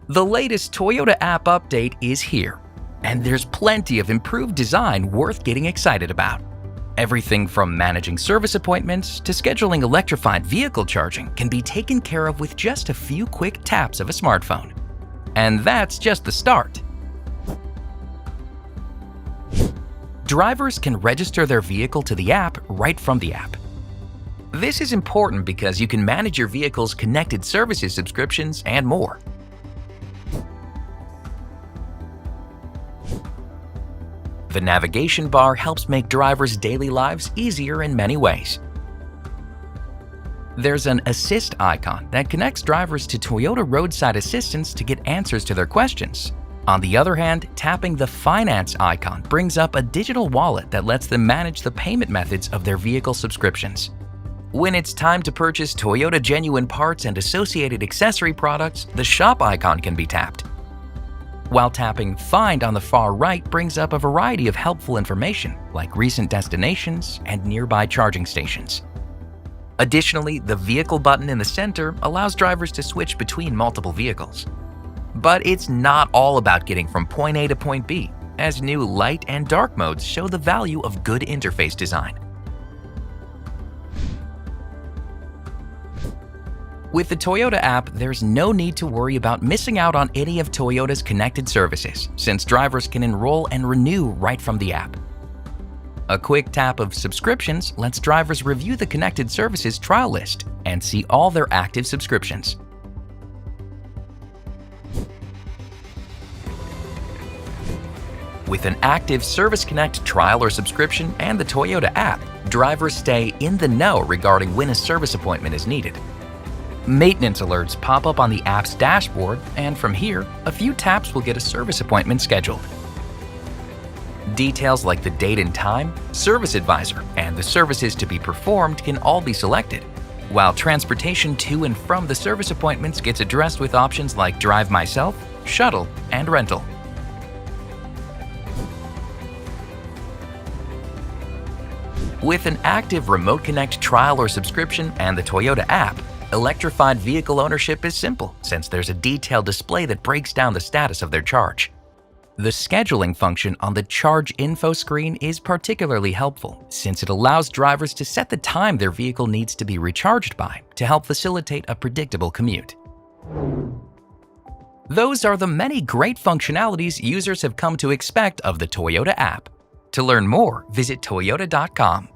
The latest Toyota app update is here, and there's plenty of improved design worth getting excited about. Everything from managing service appointments to scheduling electrified vehicle charging can be taken care of with just a few quick taps of a smartphone. And that's just the start. Drivers can register their vehicle to the app right from the app. This is important because you can manage your vehicle's connected services subscriptions and more. The navigation bar helps make drivers' daily lives easier in many ways. There's an assist icon that connects drivers to Toyota roadside assistance to get answers to their questions. On the other hand, tapping the finance icon brings up a digital wallet that lets them manage the payment methods of their vehicle subscriptions. When it's time to purchase Toyota genuine parts and associated accessory products, the shop icon can be tapped. While tapping Find on the far right brings up a variety of helpful information like recent destinations and nearby charging stations. Additionally, the Vehicle button in the center allows drivers to switch between multiple vehicles. But it's not all about getting from point A to point B, as new light and dark modes show the value of good interface design. With the Toyota app, there's no need to worry about missing out on any of Toyota's connected services, since drivers can enroll and renew right from the app. A quick tap of subscriptions lets drivers review the connected services trial list and see all their active subscriptions. With an active Service Connect trial or subscription and the Toyota app, drivers stay in the know regarding when a service appointment is needed. Maintenance alerts pop up on the app's dashboard, and from here, a few taps will get a service appointment scheduled. Details like the date and time, service advisor, and the services to be performed can all be selected, while transportation to and from the service appointments gets addressed with options like Drive Myself, Shuttle, and Rental. With an active Remote Connect trial or subscription and the Toyota app, electrified vehicle ownership is simple since there's a detailed display that breaks down the status of their charge. The scheduling function on the Charge Info screen is particularly helpful since it allows drivers to set the time their vehicle needs to be recharged by to help facilitate a predictable commute. Those are the many great functionalities users have come to expect of the Toyota app. To learn more, visit toyota.com.